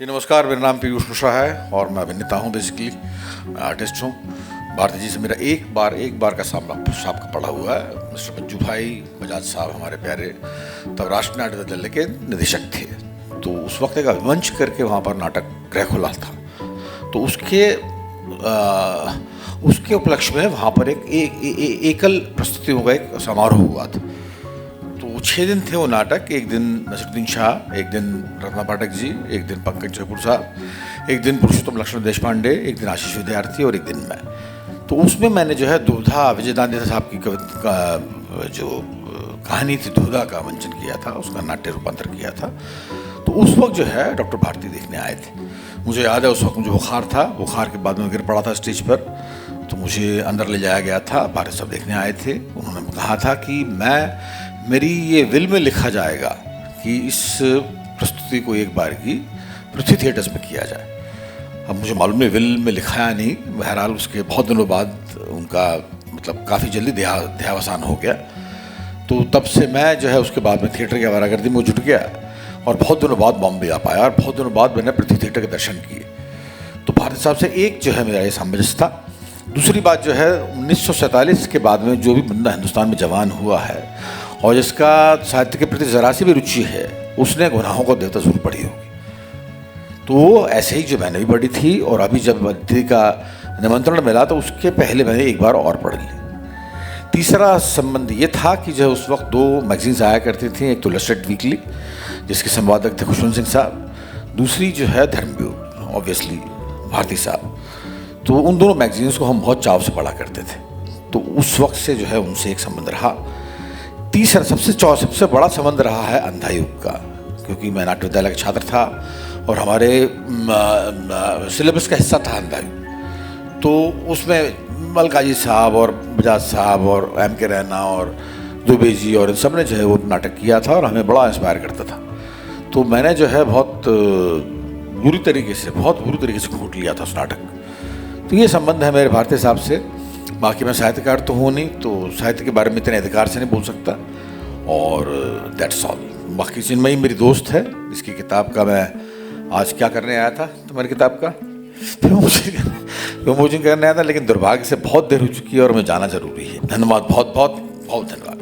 जी नमस्कार, मेरा नाम पीयूष मिश्रा है और मैं अभिनेता हूँ, बेसिकली मैं आर्टिस्ट हूँ। भारती जी से मेरा एक बार का सामना साहब का पड़ा हुआ है। मिस्टर मंजू भाई बजाज साहब हमारे प्यारे तब राष्ट्रीय नाट्य विद्यालय के निदेशक थे। तो उस वक्त एक अभिमंच करके वहाँ पर नाटक गृह खुला था, तो उसके उपलक्ष्य में वहाँ पर एकल प्रस्तुतियों का एक समारोह हुआ था। तो 6 दिन थे वो नाटक। एक दिन नसीरुद्दीन शाह, एक दिन रत्ना पाठक जी, एक दिन पंकज जयपुर साहब, एक दिन पुरुषोत्तम लक्ष्मण देशपांडे, एक दिन आशीष विद्यार्थी और एक दिन मैं। तो उसमें मैंने जो है दुविधा विजय दांडेता साहब की जो कहानी थी दुविधा का मंचन किया था, उसका नाट्य रूपांतर किया था। तो उस वक्त जो है डॉक्टर भारती देखने आए थे। मुझे याद है उस वक्त मुझे बुखार था, बुखार के बाद में गिर पड़ा था स्टेज पर, तो मुझे अंदर ले जाया गया था। भारती साहब देखने आए थे। उन्होंने कहा था कि मेरी ये विल में लिखा जाएगा कि इस प्रस्तुति को एक बार की पृथ्वी थिएटर्स में किया जाए। अब मुझे मालूम नहीं विल में लिखा या नहीं, बहरहाल उसके बहुत दिनों बाद उनका मतलब काफ़ी जल्दी देहावसान हो गया। तो तब से मैं जो है उसके बाद में थिएटर की आवारागर्दी में जुट गया और बहुत दिनों बाद बॉम्बे आ पाया और बहुत दिनों बाद मैंने पृथ्वी थिएटर के दर्शन किए। तो भारती साहब से एक जो है मेरा ये सामंजस्य था। दूसरी बात जो है 1947 के बाद में जो भी बंदा हिंदुस्तान में जवान हुआ है और जिसका साहित्य के प्रति ज़रा सी भी रुचि है, उसने गुनाहों को देवता जरूर पढ़ी होगी। तो ऐसे ही जो मैंने भी पढ़ी थी और अभी जब अतिथि का निमंत्रण मिला तो उसके पहले मैंने एक बार और पढ़ ली। तीसरा संबंध ये था कि जो उस वक्त 2 मैगजीन्स आया करती थी, एक तो इलस्ट्रेटेड वीकली जिसके संपादक थे खुशवंत सिंह साहब, दूसरी जो है धर्मयुग, ऑब्वियसली भारती साहब। तो उन दोनों मैगजीन्स को हम बहुत चाव से पढ़ा करते थे। तो उस वक्त से जो है उनसे एक संबंध रहा। तीसरा सबसे बड़ा संबंध रहा है अंधा युग का, क्योंकि मैं नाट्य विद्यालय का छात्र था और हमारे सिलेबस का हिस्सा था अंधा युग। तो उसमें मलकाजी साहब और बजाज साहब और एम के रैना और दुबे जी और इन सब ने जो है वो नाटक किया था और हमें बड़ा इंस्पायर करता था। तो मैंने जो है बहुत बुरी तरीके से घूट लिया था उस नाटक। तो ये संबंध है मेरे भारती साहब से। बाकी मैं साहित्यकार तो हूँ नहीं, तो साहित्य के बारे में इतने अधिकार से नहीं बोल सकता, और दैट्स ऑल। बाकी चिन्मयी मेरी दोस्त है, जिसकी किताब का मैं आज क्या करने आया था, तुम्हारी किताब का प्रमोशन करने आया था, लेकिन दुर्भाग्य से बहुत देर हो चुकी है और हमें जाना जरूरी है। धन्यवाद, बहुत बहुत बहुत धन्यवाद।